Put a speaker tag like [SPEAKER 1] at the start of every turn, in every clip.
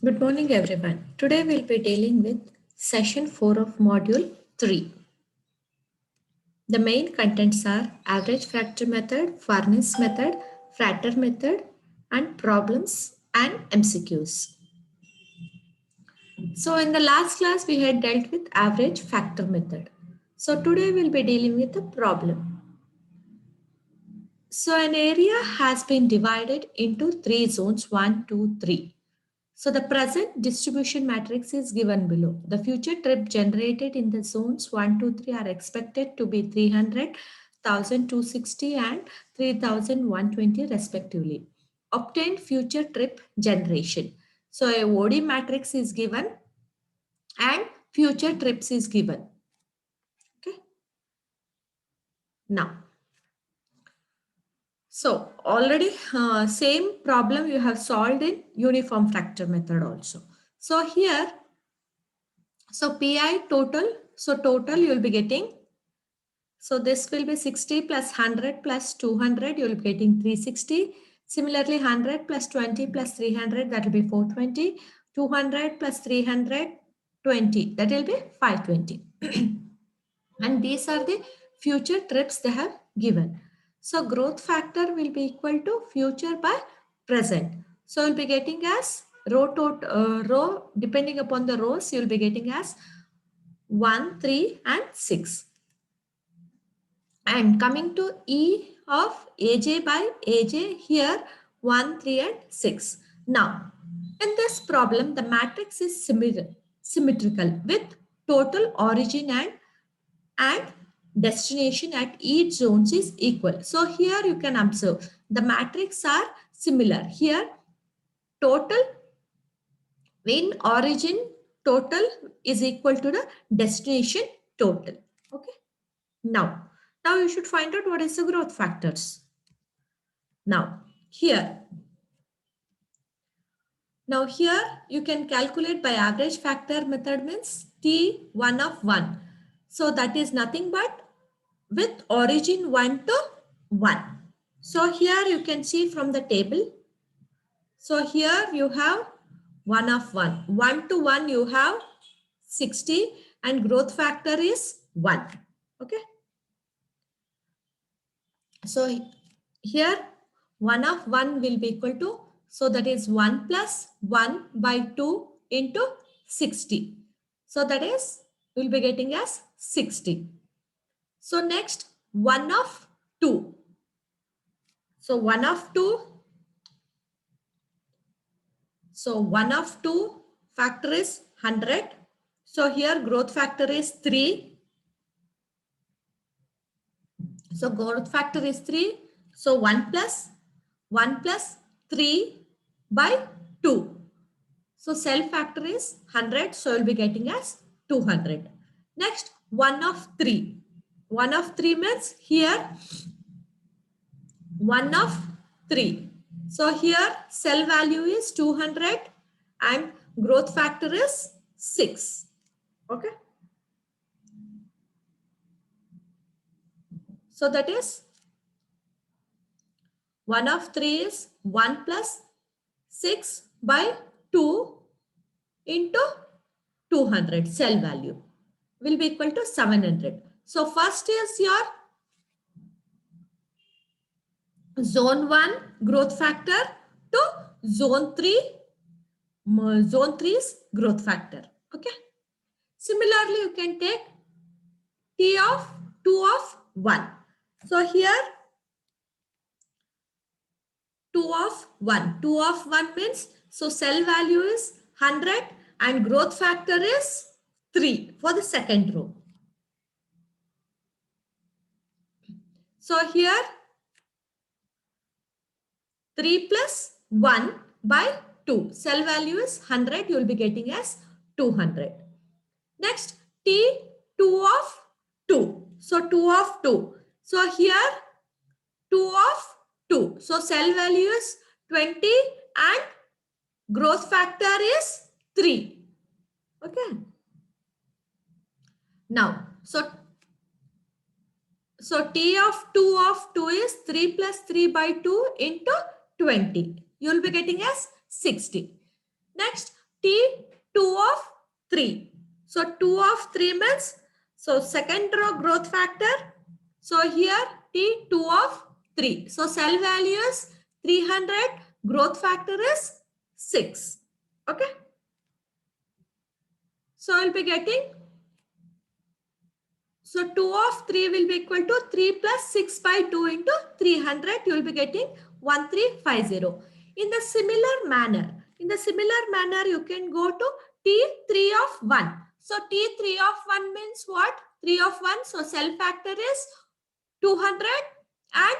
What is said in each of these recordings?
[SPEAKER 1] Good morning, everyone. Today we'll be dealing with session 4 of module 3. The main contents are average factor method, furnace method, Frater method, and problems and MCQs. So in the last class we had dealt with average factor method. So today we'll be dealing with the problem. So an area has been divided into 3 zones 1, 2, 3. So the present distribution matrix is given below. The future trip generated in the zones 1, 2, 3 are expected to be 300, 1260 and 3120 respectively. Obtain future trip generation. So a OD matrix is given and future trips is given. Okay. Now, so already same problem you have solved in uniform factor method also. So here, so PI total, so total you will be getting, so this will be 60 plus 100 plus 200, you will be getting 360. Similarly, 100 plus 20 plus 300, that will be 420. 200 plus 320, that will be 520. And these are the future trips they have given. So growth factor will be equal to future by present. So you'll be getting as row depending upon the rows, you'll be getting as 1, 3 and 6. And coming to E of AJ by AJ, here 1, 3 and 6. Now, in this problem, the matrix is symmetrical with total origin and destination at each zones is equal. So here you can observe the matrix are similar. Here total in origin total is equal to the destination total. Okay. Now you should find out what is the growth factors. Now here you can calculate by average factor method means T1 of 1. So that is nothing but with origin 1 to 1. So here you can see from the table. So here you have 1 of 1. 1 to 1 you have 60 and growth factor is 1. Okay. So here 1 of 1 will be equal to, so that is 1 plus 1 by 2 into 60. So that is, we will be getting as 60. So next 1 of 2. So 1 of 2. So 1 of 2 factor is 100. So here growth factor is 3. So growth factor is 3. So 1 plus 3 by 2. So cell factor is 100. So you'll be getting as 200. Next 1 of 3. 1 of 3 means here 1 of 3. So here cell value is 200 and growth factor is 6. Okay. So that is 1 of 3 is 1 plus 6 by 2 into 200 cell value will be equal to 700. So first is your zone 1 growth factor to zone 3 is growth factor. Okay. Similarly, you can take T of 2 of 1. So here 2 of 1. 2 of 1 means, so cell value is 100 and growth factor is 3 for the second row. So here 3 plus 1 by 2. Cell value is 100. You will be getting as 200. Next T2 of 2. So 2 of 2. So here 2 of 2. So cell value is 20 and growth factor is 3. Okay. Now, so T of 2 is 3 plus 3 by 2 into 20. You will be getting as 60. Next, T2 of 3. So 2 of 3 means, so second row growth factor. So here T2 of 3. So cell value is 300, growth factor is 6. Okay. So I'll be getting, so 2 of 3 will be equal to 3 plus 6 by 2 into 300. You will be getting 1350. In the similar manner, you can go to T3 of 1. So T3 of 1 means what? 3 of 1. So cell factor is 200 and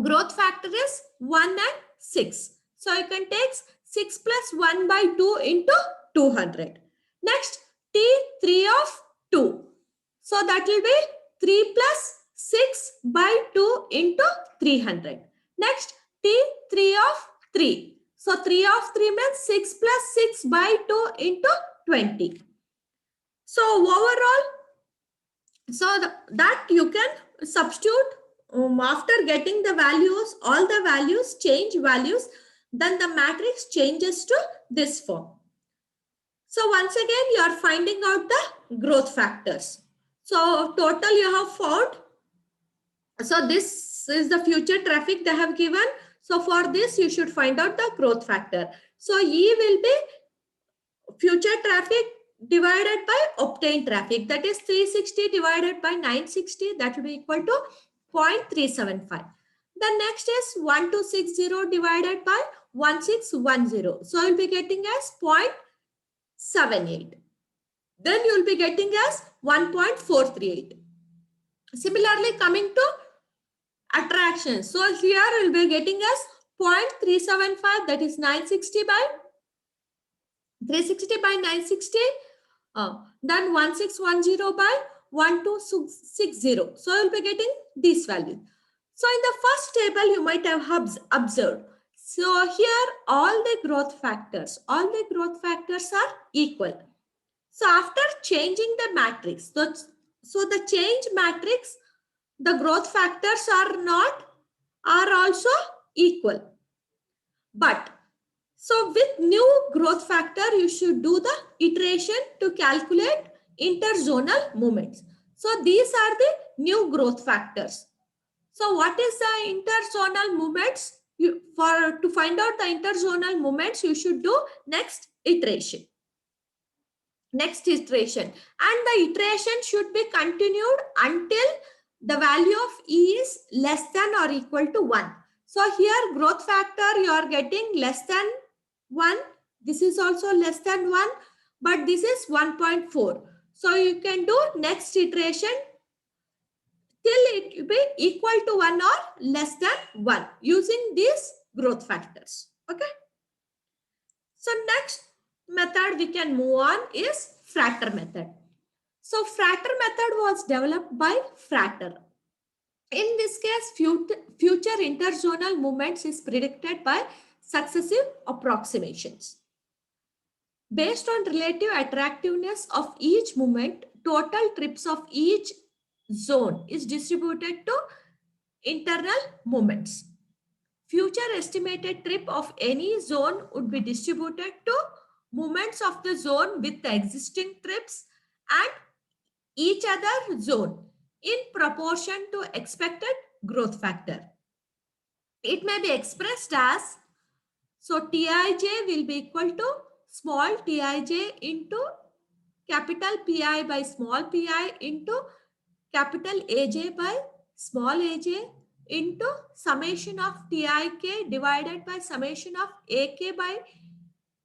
[SPEAKER 1] growth factor is 1 and 6. So you can take 6 plus 1 by 2 into 200. Next, T3 of 2. So that will be 3 plus 6 by 2 into 300. Next, T3 of 3. So 3 of 3 means 6 plus 6 by 2 into 20. So overall, so that you can substitute after getting the values, all the values, change values, then the matrix changes to this form. So once again, you are finding out the growth factors. So total you have found. So this is the future traffic they have given. So for this, you should find out the growth factor. So E will be future traffic divided by obtained traffic. That is 360 divided by 960. That will be equal to 0.375. The next is 1260 divided by 1610. So you'll be getting as 0.78. Then you will be getting as 1.438. Similarly, coming to attraction. So here we will be getting as 0.375, that is 960 by 360 by 960. Then 1610 by 1260. So you will be getting this value. So in the first table, you might have observed. So here all the growth factors are equal. So after changing the matrix, so the change matrix, the growth factors are also equal. But so with new growth factor, you should do the iteration to calculate interzonal movements. So these are the new growth factors. So what is the interzonal movements? To find out the interzonal movements, you should do next iteration. And the iteration should be continued until the value of E is less than or equal to 1. So here growth factor you are getting less than 1. This is also less than 1, but this is 1.4. So you can do next iteration till it will be equal to 1 or less than 1 using these growth factors. Okay. So next method we can move on is Frater method. So Frater method was developed by Frater. In this case, future interzonal movements is predicted by successive approximations. Based on relative attractiveness of each movement, total trips of each zone is distributed to internal movements. Future estimated trip of any zone would be distributed to movements of the zone with the existing trips and each other zone in proportion to expected growth factor. It may be expressed as, so Tij will be equal to small Tij into capital Pi by small pi into capital Aj by small aj into summation of Tik divided by summation of Ak by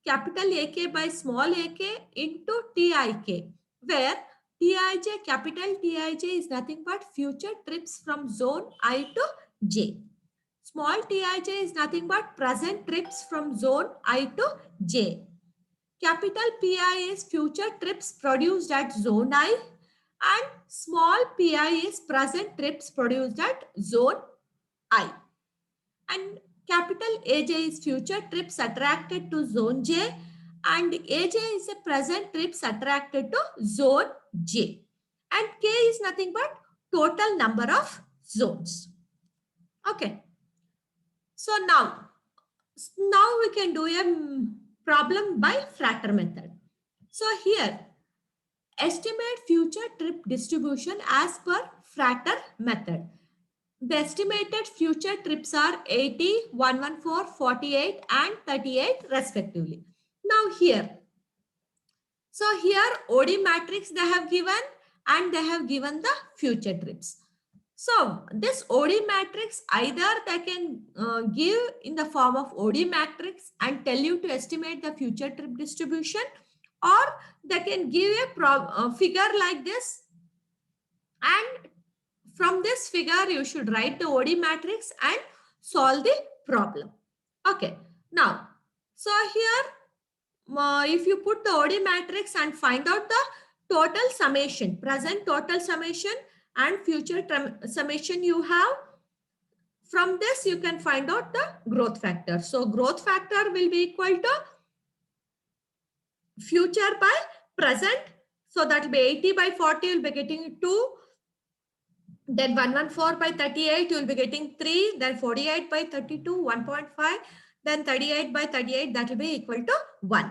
[SPEAKER 1] capital Ak by small ak into Tik, where Tij, capital Tij is nothing but future trips from zone I to J. Small Tij is nothing but present trips from zone I to J. Capital Pi is future trips produced at zone I, and small pi is present trips produced at zone I. And capital Aj is future trips attracted to zone J, and Aj is a present trips attracted to zone J. And K is nothing but total number of zones. Okay. So now we can do a problem by Frater method. So here, estimate future trip distribution as per Frater method. The estimated future trips are 80, 114, 48 and 38 respectively. Now here, so here OD matrix they have given and they have given the future trips. So this OD matrix either they can give in the form of OD matrix and tell you to estimate the future trip distribution, or they can give a figure like this, and from this figure you should write the OD matrix and solve the problem. Okay, now so here if you put the OD matrix and find out the total summation, present total summation and future summation you have, from this you can find out the growth factor. So growth factor will be equal to future by present. So that will be 80 by 40, you will be getting 2. Then 114 by 38, you will be getting 3. Then 48 by 32, 1.5. Then 38 by 38, that will be equal to 1.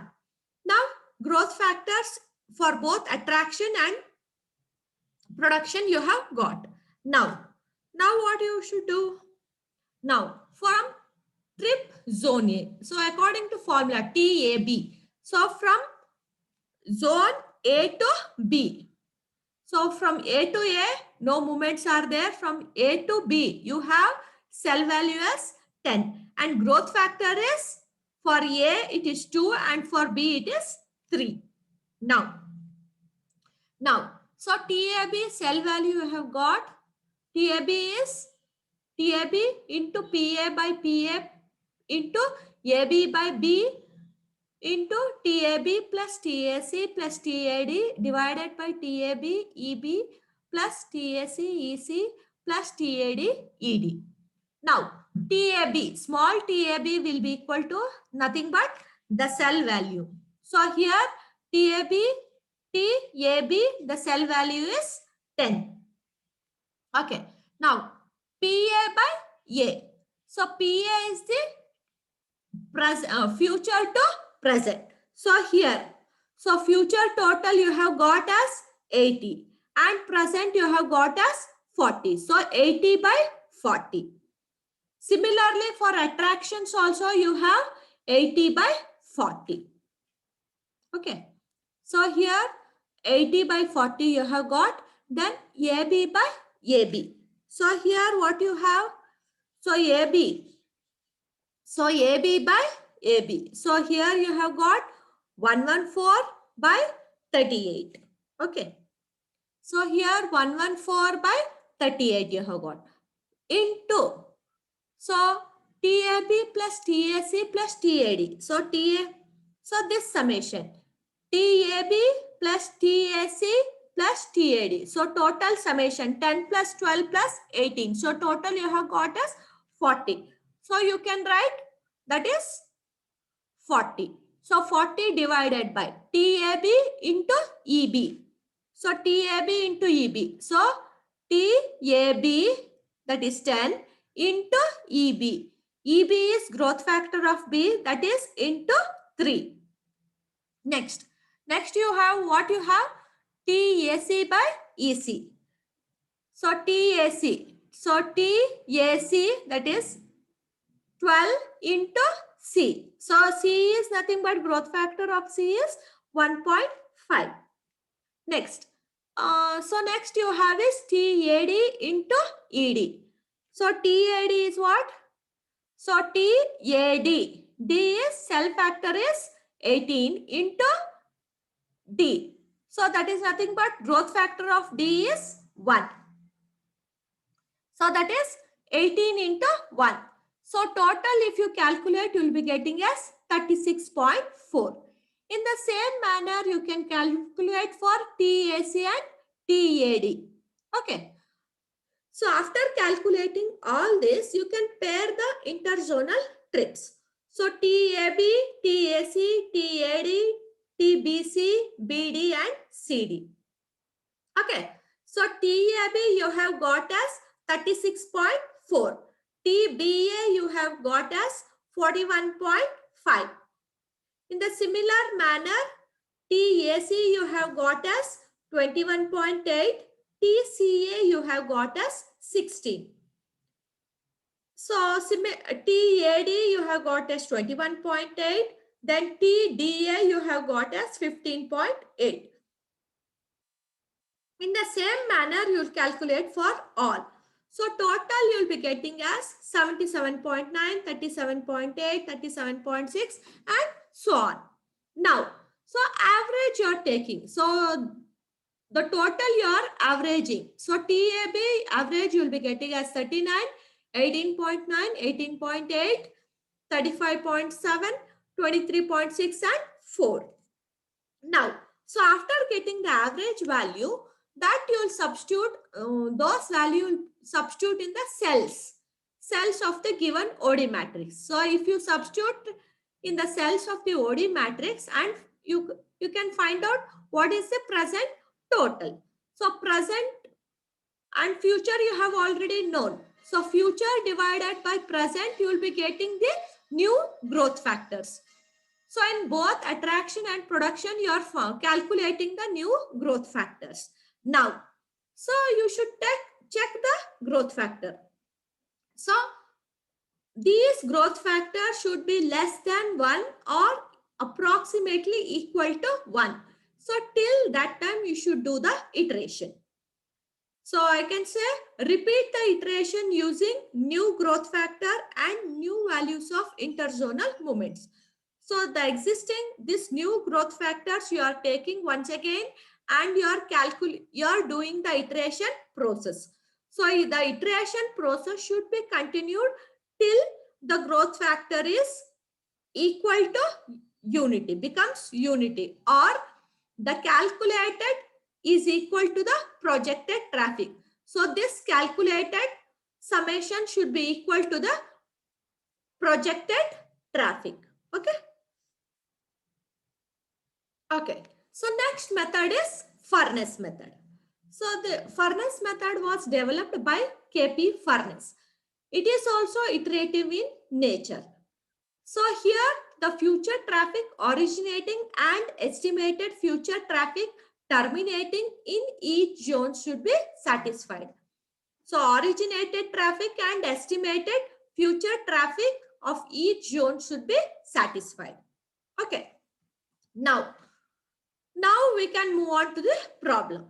[SPEAKER 1] Now, growth factors for both attraction and production you have got. Now what you should do? Now, from trip zone A. So, according to formula TAB. So, from zone A to B. So, from A to A, no movements are there. From A to B, you have cell value as 10. And growth factor is, for A, it is 2 and for B, it is 3. Now, so TAB cell value you have got. TAB is TAB into PA by PA into AB by B into TAB plus TAC plus TAD divided by TAB EB plus TAC EC plus TAD ED. Now, TAB, small TAB will be equal to nothing but the cell value. So, here TAB, the cell value is 10. Okay. Now, PA by A. So, PA is the future to present. So, here, so future total you have got as 80 and present you have got as 40. So, 80 by 40. Similarly, for attractions also you have 80 by 40. Okay. So, here 80 by 40 you have got. Then AB by AB. So, here what you have? So, AB. So, AB by AB. So, here you have got 114 by 38. Okay. So, here 114 by 38 you have got. Into. So, TAB plus TAC plus TAD. So, so this summation. TAB plus TAC plus TAD. So, total summation 10 plus 12 plus 18. So, total you have got as 40. So, you can write that is 40. So, 40 divided by TAB into EB. So, TAB into EB. So, TAB that is 10 into EB. EB is growth factor of B, that is into 3. Next you have what you have? TAC by EC. So, TAC. So, TAC that is 12 into C. So, C is nothing but growth factor of C is 1.5. Next. So, next you have is TAD into ED. So, TAD is what? So, TAD. D is cell factor is 18 into D. So, that is nothing but growth factor of D is 1. So, that is 18 into 1. So, total if you calculate, you will be getting as 36.4. In the same manner, you can calculate for TAC and TAD. Okay. So, after calculating all this, you can pair the interzonal trips. So, TAB, TAC, TAD, TBC, BD and CD. Okay. So, TAB you have got as 36.4. TBA you have got as 41.5. In the similar manner, TAC you have got as 21.8, TCA you have got as 16. So TAD you have got as 21.8, then TDA you have got as 15.8. In the same manner, you will calculate for all. So total you will be getting as 77.9, 37.8, 37.6 and so on. Now, so average you are taking. So the total you are averaging. So TAB average you will be getting as 39, 18.9, 18.8, 35.7, 23.6 and 4. Now, so after getting the average value, that you will substitute, those value will substitute in the cells of the given OD matrix. So if you substitute in the cells of the OD matrix, and you can find out what is the present total. So present and future you have already known. So future divided by present, you will be getting the new growth factors. So in both attraction and production, you are calculating the new growth factors. Now, so you should check the growth factor. So these growth factors should be less than 1 or approximately equal to 1. So till that time, you should do the iteration. So I can say repeat the iteration using new growth factor and new values of interzonal moments. So the existing, this new growth factors you are taking once again, and you are doing the iteration process. So the iteration process should be continued till the growth factor is equal to unity, becomes unity, or the calculated is equal to the projected traffic. So this calculated summation should be equal to the projected traffic. Okay. Okay. So next method is furnace method. So the furnace method was developed by KP Furnace. It is also iterative in nature. So here the future traffic originating and estimated future traffic terminating in each zone should be satisfied. So originated traffic and estimated future traffic of each zone should be satisfied. Okay. Now we can move on to the problem.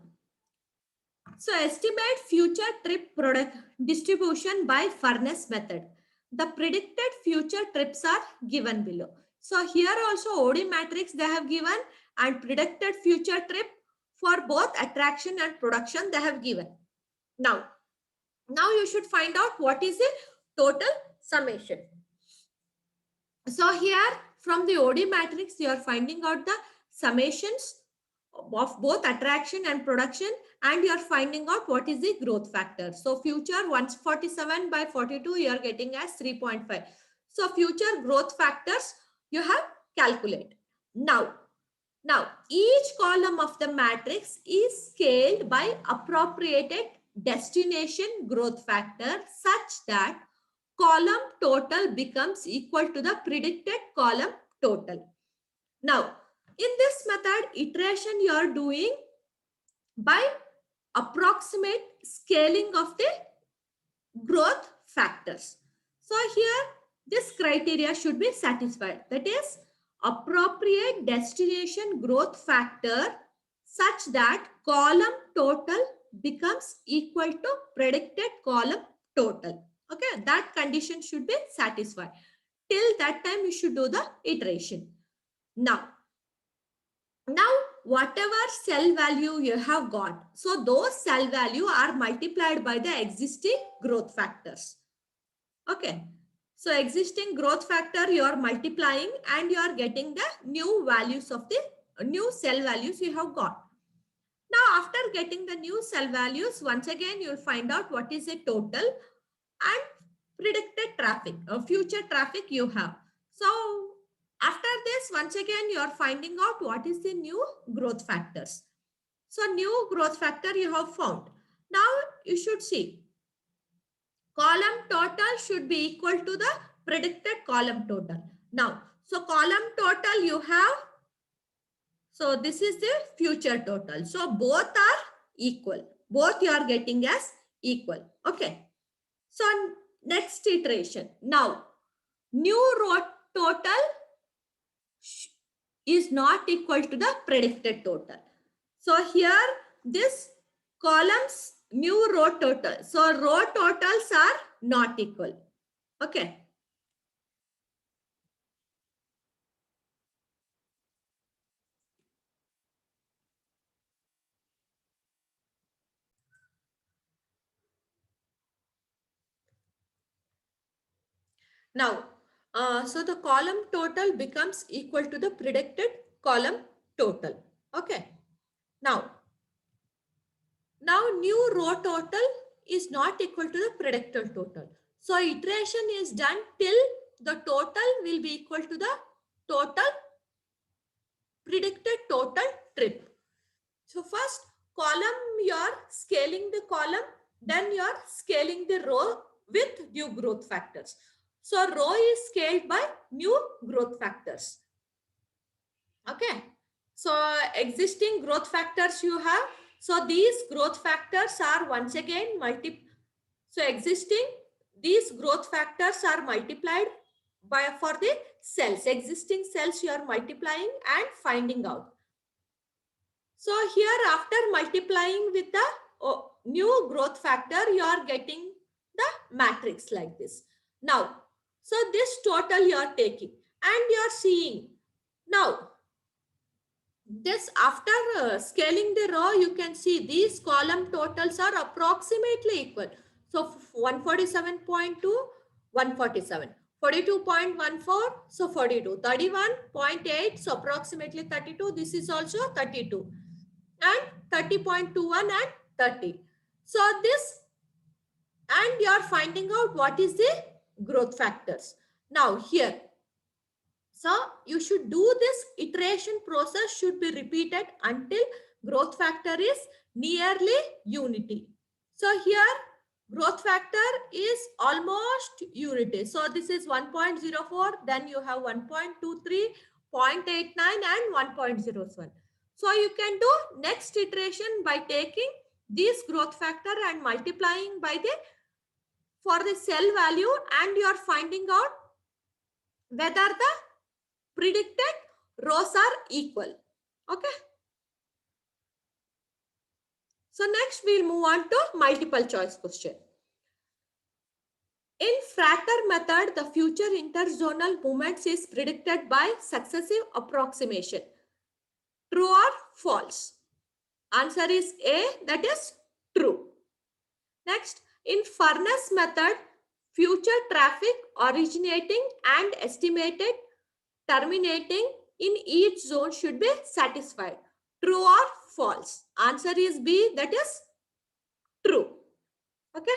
[SPEAKER 1] So estimate future trip product distribution by furnace method. The predicted future trips are given below. So here also OD matrix they have given, and predicted future trip for both attraction and production they have given. Now you should find out what is the total summation. So here from the OD matrix you are finding out the summations of both attraction and production, and you are finding out what is the growth factor. So future 147 by 42 you are getting as 3.5. So future growth factors you have calculated. Now each column of the matrix is scaled by appropriated destination growth factor such that column total becomes equal to the predicted column total. Now, in this method, iteration you are doing by approximate scaling of the growth factors. So here, this criteria should be satisfied. That is, appropriate destination growth factor such that column total becomes equal to predicted column total. Okay, that condition should be satisfied. Till that time, you should do the iteration. Now, whatever cell value you have got, so those cell value are multiplied by the existing growth factors. Okay. So existing growth factor you are multiplying, and you are getting the new values of the new cell values you have got. Now, after getting the new cell values, once again, you will find out what is the total and predicted traffic or future traffic you have. So after this, once again, you are finding out what is the new growth factors. So new growth factor you have found. Now you should see column total should be equal to the predicted column total. Now, So column total you have. So this is the future total. So both are equal. Both you are getting as equal. Okay. So next iteration. Now, new row total is not equal to the predicted total. So here this columns new row total. So row totals are not equal. Okay. Now, so the column total becomes equal to the predicted column total. Okay. Now new row total is not equal to the predicted total. So iteration is done till the total will be equal to the total predicted total trip. So first column you are scaling the column, then you are scaling the row with new growth factors. So row is scaled by new growth factors. Okay. So existing growth factors you have. So these growth factors are once again so existing, these growth factors are multiplied by for the cells. Existing cells you are multiplying and finding out. So here after multiplying with the new growth factor, you are getting the matrix like this. Now, so this total you are taking and you are seeing. Now, this after scaling the row, you can see these column totals are approximately equal. So 147.2, 147. 42.14, so 42. 31.8, so approximately 32. This is also 32. And 30.21 and 30. So this, and you are finding out what is the growth factors. Now here, so you should do this iteration process should be repeated until growth factor is nearly unity. So here growth factor is almost unity. So this is 1.04, then you have 1.23, 0.89 and 1.07. So you can do next iteration by taking this growth factor and multiplying by the for the cell value, and you are finding out whether the predicted rows are equal. Okay. So next we'll move on to multiple choice question. In Frater method, the future interzonal movements is predicted by successive approximation. True or false? Answer is A, that is true. Next, in furnace method, future traffic originating and estimated terminating in each zone should be satisfied. True or false? Answer is B, that is true. Okay.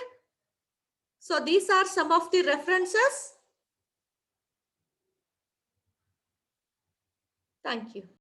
[SPEAKER 1] So these are some of the references. Thank you.